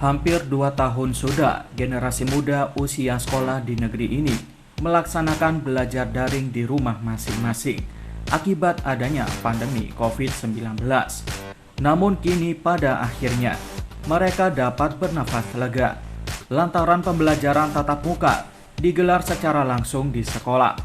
Hampir 2 tahun sudah generasi muda usia sekolah di negeri ini melaksanakan belajar daring di rumah masing-masing akibat adanya pandemi COVID-19. Namun kini pada akhirnya mereka dapat bernafas lega lantaran pembelajaran tatap muka digelar secara langsung di sekolah.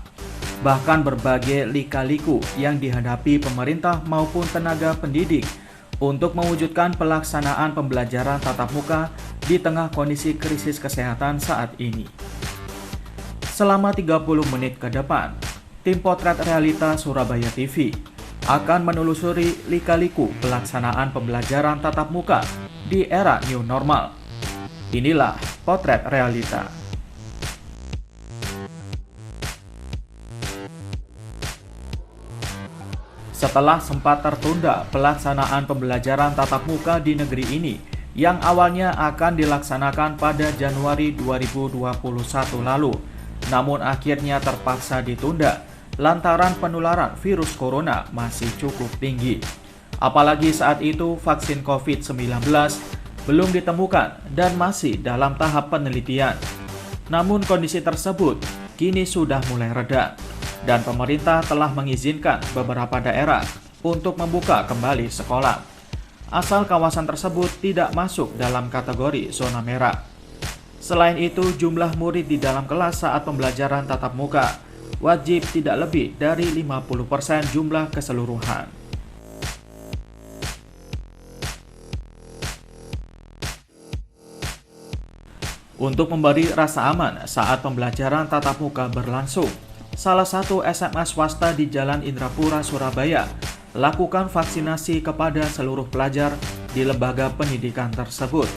Bahkan berbagai lika-liku yang dihadapi pemerintah maupun tenaga pendidik untuk mewujudkan pelaksanaan pembelajaran tatap muka di tengah kondisi krisis kesehatan saat ini. Selama 30 menit ke depan, tim Potret Realita Surabaya TV akan menelusuri lika-liku pelaksanaan pembelajaran tatap muka di era new normal. Inilah Potret Realita. Setelah sempat tertunda pelaksanaan pembelajaran tatap muka di negeri ini yang awalnya akan dilaksanakan pada Januari 2021 lalu, namun akhirnya terpaksa ditunda lantaran penularan virus corona masih cukup tinggi. Apalagi saat itu vaksin COVID-19 belum ditemukan dan masih dalam tahap penelitian. Namun kondisi tersebut kini sudah mulai reda, dan pemerintah telah mengizinkan beberapa daerah untuk membuka kembali sekolah, asal kawasan tersebut tidak masuk dalam kategori zona merah. Selain itu, jumlah murid di dalam kelas saat pembelajaran tatap muka wajib tidak lebih dari 50% jumlah keseluruhan. Untuk memberi rasa aman saat pembelajaran tatap muka berlangsung, salah satu SMA swasta di Jalan Indrapura, Surabaya, lakukan vaksinasi kepada seluruh pelajar di lembaga pendidikan tersebut.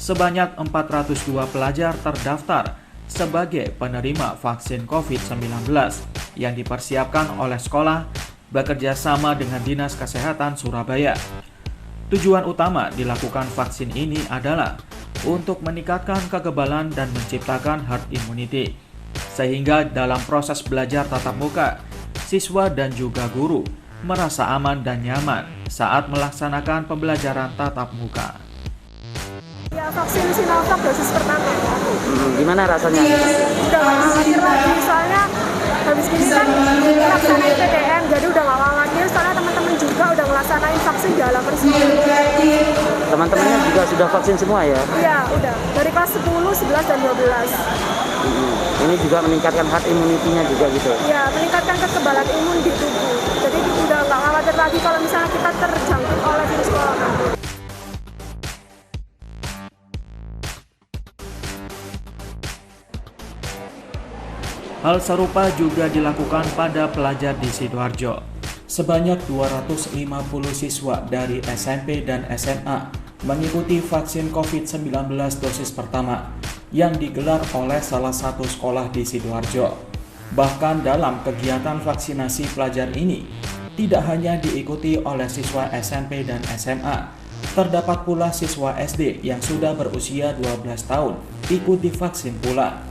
Sebanyak 402 pelajar terdaftar sebagai penerima vaksin COVID-19 yang dipersiapkan oleh sekolah bekerja sama dengan Dinas Kesehatan Surabaya. Tujuan utama dilakukan vaksin ini adalah untuk meningkatkan kekebalan dan menciptakan herd immunity, sehingga dalam proses belajar tatap muka, siswa dan juga guru merasa aman dan nyaman saat melaksanakan pembelajaran tatap muka. Ya, vaksin Sinovac dosis pertama. Gimana rasanya? Udah gak khawatir lagi, soalnya habis ini kan melaksanain PTM, jadi udah gak khawatir, soalnya teman-teman juga udah melaksanain vaksin di alam resmi. Teman-temannya juga sudah vaksin semua ya? Iya, udah. Dari kelas 10, 11, dan 12. Ini juga meningkatkan herd immunity-nya juga gitu? Ya, meningkatkan kekebalan imun di tubuh. Jadi udah nggak khawatir lagi kalau misalnya kita terjangkit oleh virus corona. Hal serupa juga dilakukan pada pelajar di Sidoarjo. Sebanyak 250 siswa dari SMP dan SMA mengikuti vaksin COVID-19 dosis pertama yang digelar oleh salah satu sekolah di Sidoarjo. Bahkan dalam kegiatan vaksinasi pelajar ini, tidak hanya diikuti oleh siswa SMP dan SMA, terdapat pula siswa SD yang sudah berusia 12 tahun ikut divaksin pula.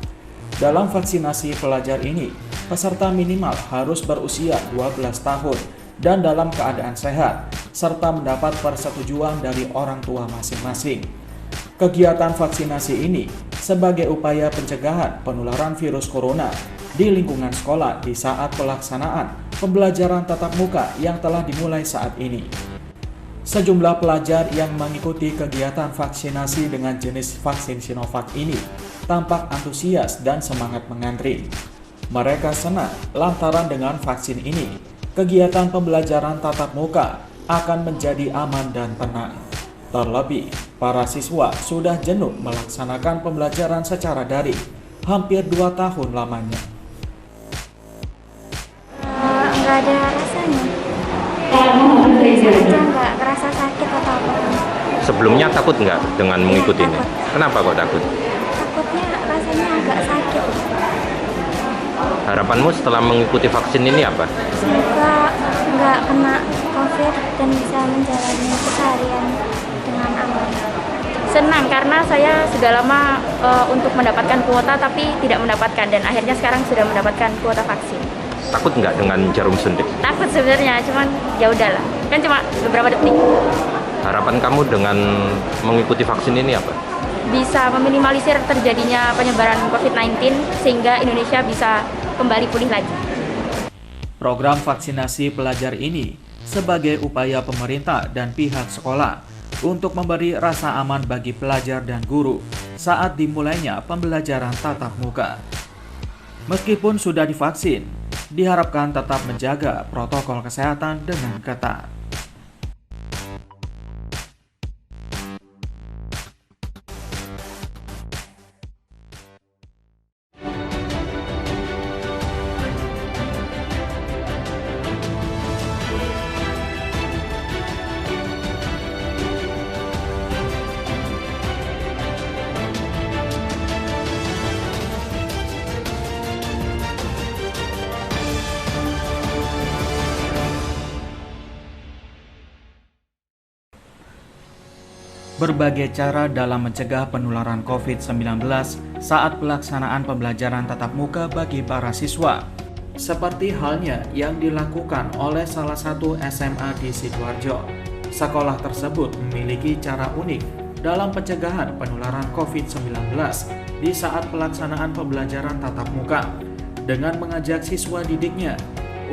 Dalam vaksinasi pelajar ini, peserta minimal harus berusia 12 tahun dan dalam keadaan sehat, serta mendapat persetujuan dari orang tua masing-masing. Kegiatan vaksinasi ini sebagai upaya pencegahan penularan virus corona di lingkungan sekolah di saat pelaksanaan pembelajaran tatap muka yang telah dimulai saat ini. Sejumlah pelajar yang mengikuti kegiatan vaksinasi dengan jenis vaksin Sinovac ini tampak antusias dan semangat mengantri. Mereka senang lantaran dengan vaksin ini, kegiatan pembelajaran tatap muka akan menjadi aman dan tenang. Terlebih, para siswa sudah jenuh melaksanakan pembelajaran secara daring hampir 2 tahun lamanya. Nggak ada rasanya. Biasa aja, nggak kerasa sakit atau apa. Sebelumnya takut nggak dengan mengikuti ini? Kenapa kok takut? Takutnya rasanya agak sakit. Harapanmu setelah mengikuti vaksin ini apa? Semoga nggak kena COVID dan bisa menjalani keseharian dengan aman. Senang karena saya sudah lama untuk mendapatkan kuota tapi tidak mendapatkan, dan akhirnya sekarang sudah mendapatkan kuota vaksin. Takut nggak dengan jarum suntik? Takut sebenarnya, cuman ya udahlah, kan cuma beberapa detik. Harapan kamu dengan mengikuti vaksin ini apa? bisa meminimalisir terjadinya penyebaran COVID-19 sehingga Indonesia bisa kembali pulih lagi. Program vaksinasi pelajar ini sebagai upaya pemerintah dan pihak sekolah untuk memberi rasa aman bagi pelajar dan guru saat dimulainya pembelajaran tatap muka. Meskipun sudah divaksin, diharapkan tetap menjaga protokol kesehatan dengan ketat. Berbagai cara dalam mencegah penularan COVID-19 saat pelaksanaan pembelajaran tatap muka bagi para siswa. Seperti halnya yang dilakukan oleh salah satu SMA di Sidoarjo. Sekolah tersebut memiliki cara unik dalam pencegahan penularan COVID-19 di saat pelaksanaan pembelajaran tatap muka dengan mengajak siswa didiknya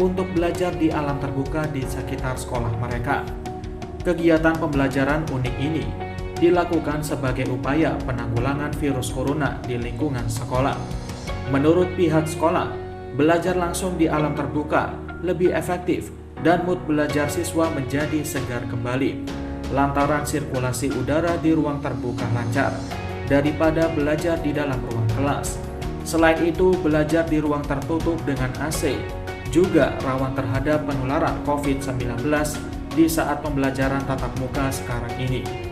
untuk belajar di alam terbuka di sekitar sekolah mereka. Kegiatan pembelajaran unik ini dilakukan sebagai upaya penanggulangan virus corona di lingkungan sekolah. Menurut pihak sekolah, belajar langsung di alam terbuka lebih efektif dan mood belajar siswa menjadi segar kembali lantaran sirkulasi udara di ruang terbuka lancar daripada belajar di dalam ruang kelas. Selain itu, belajar di ruang tertutup dengan AC juga rawan terhadap penularan COVID-19 di saat pembelajaran tatap muka sekarang ini.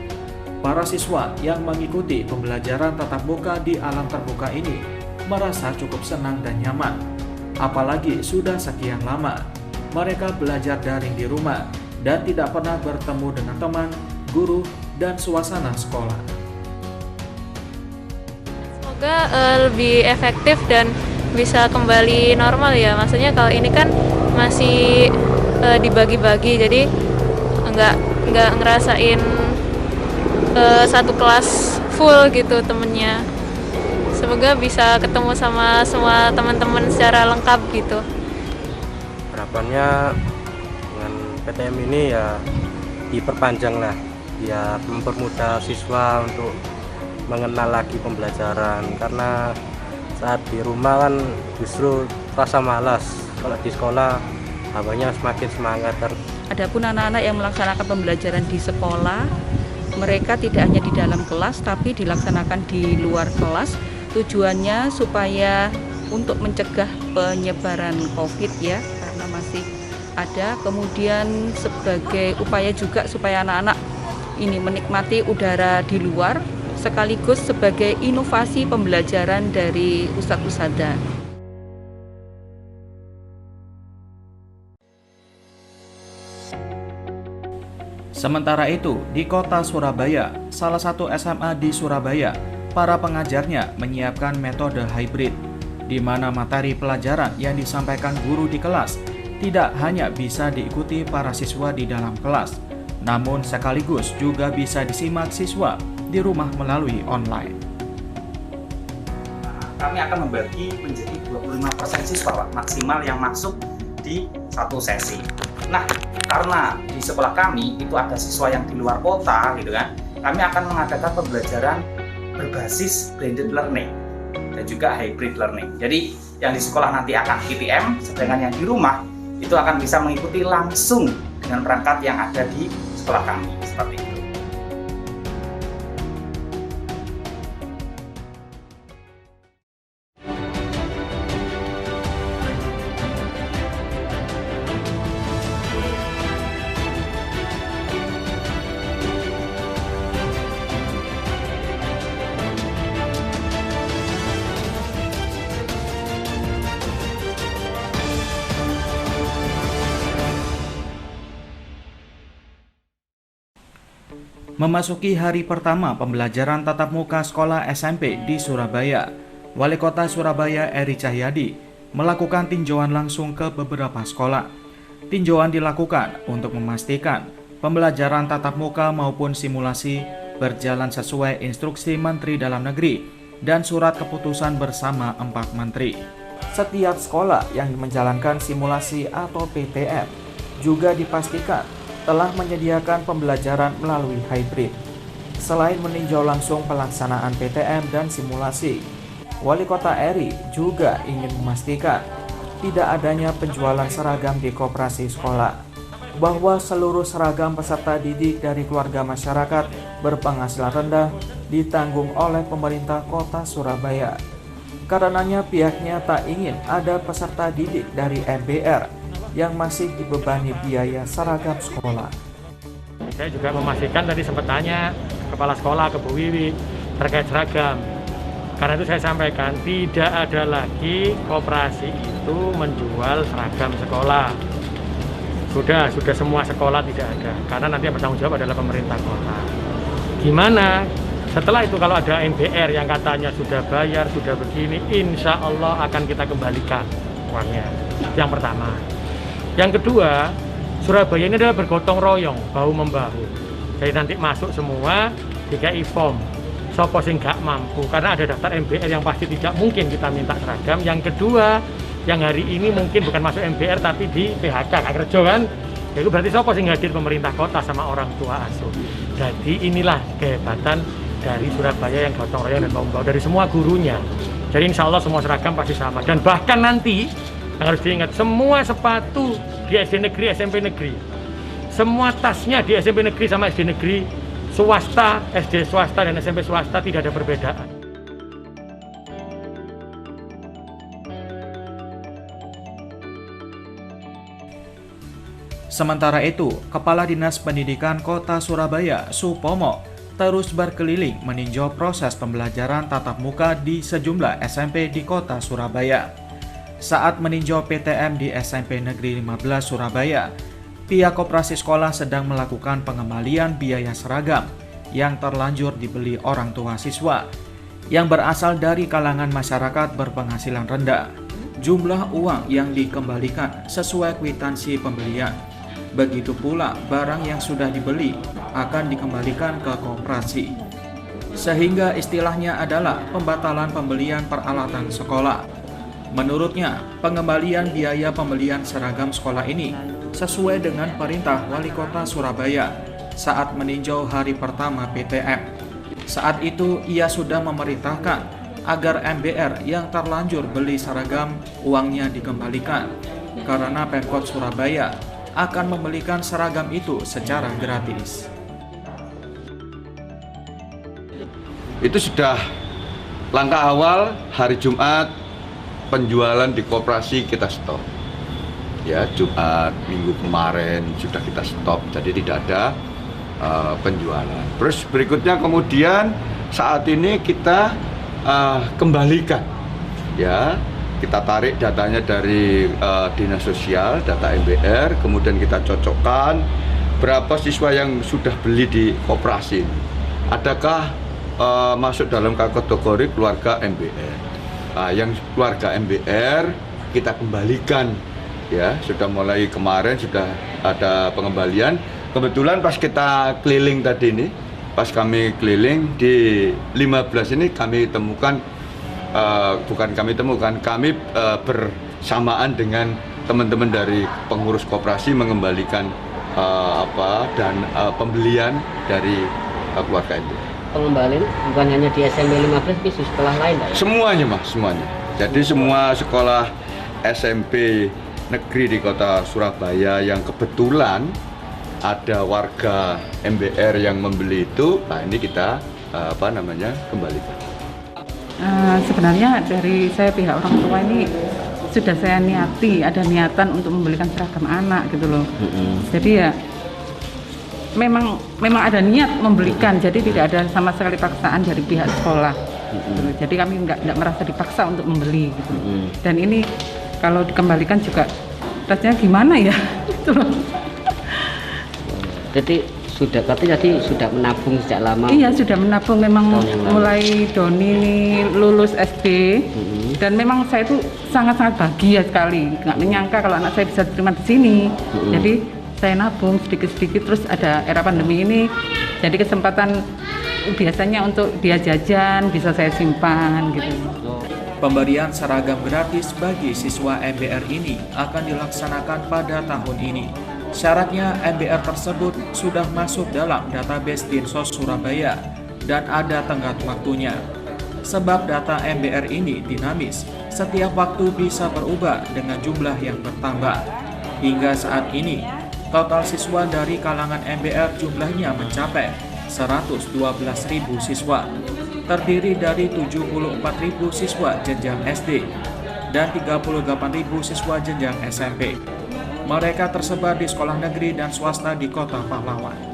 Para siswa yang mengikuti pembelajaran tatap muka di alam terbuka ini merasa cukup senang dan nyaman. Apalagi sudah sekian lama mereka belajar daring di rumah dan tidak pernah bertemu dengan teman, guru, dan suasana sekolah. Semoga lebih efektif dan bisa kembali normal ya. Maksudnya kalau ini kan masih dibagi-bagi, jadi nggak ngerasain satu kelas full gitu temennya. Semoga bisa ketemu sama semua teman-teman secara lengkap gitu. Harapannya dengan PTM ini ya diperpanjang lah, biar mempermudah siswa untuk mengenal lagi pembelajaran, karena saat di rumah kan justru terasa malas, kalau di sekolah hawanya semakin semangat. Adapun anak-anak yang melaksanakan pembelajaran di sekolah, mereka tidak hanya di dalam kelas tapi dilaksanakan di luar kelas. Tujuannya supaya untuk mencegah penyebaran COVID ya, karena masih ada. Kemudian sebagai upaya juga supaya anak-anak ini menikmati udara di luar, sekaligus sebagai inovasi pembelajaran dari ustadz-ustadzah. Sementara itu, di kota Surabaya, salah satu SMA di Surabaya, para pengajarnya menyiapkan metode hybrid, di mana materi pelajaran yang disampaikan guru di kelas tidak hanya bisa diikuti para siswa di dalam kelas, namun sekaligus juga bisa disimak siswa di rumah melalui online. Kami akan membagi menjadi 25% siswa Pak, maksimal yang masuk di satu sesi. Nah, karena di sekolah kami itu ada siswa yang di luar kota gitu kan, kami akan mengadakan pembelajaran berbasis blended learning dan juga hybrid learning. Jadi yang di sekolah nanti akan PTM, sedangkan yang di rumah itu akan bisa mengikuti langsung dengan perangkat yang ada di sekolah kami, seperti itu. Memasuki hari pertama pembelajaran tatap muka sekolah SMP di Surabaya, Wali Kota Surabaya Eri Cahyadi melakukan tinjauan langsung ke beberapa sekolah. Tinjauan dilakukan untuk memastikan pembelajaran tatap muka maupun simulasi berjalan sesuai instruksi Menteri Dalam Negeri dan surat keputusan bersama 4 menteri. Setiap sekolah yang menjalankan simulasi atau PTM juga dipastikan telah menyediakan pembelajaran melalui hybrid. Selain meninjau langsung pelaksanaan PTM dan simulasi, Wali Kota Eri juga ingin memastikan tidak adanya penjualan seragam di koperasi sekolah, bahwa seluruh seragam peserta didik dari keluarga masyarakat berpenghasilan rendah ditanggung oleh pemerintah Kota Surabaya. Karenanya pihaknya tak ingin ada peserta didik dari MBR yang masih dibebani biaya seragam sekolah. Saya juga memastikan, tadi sempat tanya Kepala Sekolah ke Bu Wiwi terkait seragam. Karena itu saya sampaikan tidak ada lagi koperasi itu menjual seragam sekolah. Sudah semua sekolah tidak ada, karena nanti yang bertanggung jawab adalah pemerintah kota. Gimana? Setelah itu kalau ada MBR yang katanya sudah bayar, sudah begini, insya Allah akan kita kembalikan uangnya. Yang pertama. Yang kedua, Surabaya ini adalah bergotong royong, bahu-membahu. Jadi nanti masuk semua, DKI form. Sopo sing gak mampu, karena ada daftar MBR yang pasti tidak mungkin kita minta seragam. Yang kedua, yang hari ini mungkin bukan masuk MBR tapi di PHK, gak kerja kan? Itu berarti sopo sing hadir pemerintah kota sama orang tua asuh. Jadi inilah kehebatan dari Surabaya yang gotong royong dan bahu-membahu dari semua gurunya. Jadi insya Allah semua seragam pasti sama. Dan bahkan nanti yang harus diingat, semua sepatu di SD negeri, SMP negeri, semua tasnya di SMP negeri sama SD negeri, swasta, SD swasta dan SMP swasta tidak ada perbedaan. Sementara itu, Kepala Dinas Pendidikan Kota Surabaya, Supomo, terus berkeliling meninjau proses pembelajaran tatap muka di sejumlah SMP di Kota Surabaya. Saat meninjau PTM di SMP Negeri 15 Surabaya, pihak koperasi sekolah sedang melakukan pengembalian biaya seragam yang terlanjur dibeli orang tua siswa yang berasal dari kalangan masyarakat berpenghasilan rendah. Jumlah uang yang dikembalikan sesuai kwitansi pembelian. Begitu pula barang yang sudah dibeli akan dikembalikan ke koperasi. Sehingga istilahnya adalah pembatalan pembelian peralatan sekolah. Menurutnya, pengembalian biaya pembelian seragam sekolah ini sesuai dengan perintah Wali Kota Surabaya saat meninjau hari pertama PTM. Saat itu ia sudah memerintahkan agar MBR yang terlanjur beli seragam uangnya dikembalikan karena Pemkot Surabaya akan membelikan seragam itu secara gratis. Itu sudah langkah awal hari Jumat penjualan di koperasi kita stop. Ya, Jumat minggu kemarin sudah kita stop, jadi tidak ada penjualan. Terus berikutnya kemudian saat ini kita kembalikan, ya. Kita tarik datanya dari Dinas Sosial, data MBR, kemudian kita cocokkan berapa siswa yang sudah beli di koperasi. Adakah masuk dalam kategori keluarga MBR? Yang keluarga MBR kita kembalikan, ya. Sudah mulai kemarin sudah ada pengembalian. Kebetulan pas kita keliling tadi ini, pas kami keliling di 15 ini kami temukan. Kami bersamaan dengan teman-teman dari pengurus koperasi mengembalikan pembelian dari keluarga itu. Pengembalian bukan hanya di SMP 15, tapi sekolah lain, Pak? Semuanya, Mas, semuanya. Jadi semua sekolah SMP negeri di Kota Surabaya yang kebetulan ada warga MBR yang membeli itu, nah ini kita kembalikan. Sebenarnya dari saya pihak orang tua ini sudah saya niati, ada niatan untuk membelikan seragam anak gitu loh. Jadi ya memang ada niat membelikan, jadi tidak ada sama sekali paksaan dari pihak sekolah. Jadi kami nggak merasa dipaksa untuk membeli gitu. Dan ini kalau dikembalikan juga rasanya gimana ya? Gitu loh. Jadi tapi sudah menabung sejak lama. Iya, sudah menabung, memang mulai Doni lulus SD. Dan memang saya itu sangat-sangat bahagia sekali, nggak menyangka kalau anak saya bisa diterima di sini. Jadi saya nabung sedikit-sedikit, terus ada era pandemi ini, jadi kesempatan biasanya untuk dia jajan bisa saya simpan gitu. Pemberian seragam gratis bagi siswa MBR ini akan dilaksanakan pada tahun ini. Syaratnya MBR tersebut sudah masuk dalam database Dinsos Surabaya dan ada tenggat waktunya. Sebab data MBR ini dinamis, setiap waktu bisa berubah dengan jumlah yang bertambah. Hingga saat ini, total siswa dari kalangan MBR jumlahnya mencapai 112.000 siswa. Terdiri dari 74.000 siswa jenjang SD dan 38.000 siswa jenjang SMP. Mereka tersebar di sekolah negeri dan swasta di Kota Pahlawan.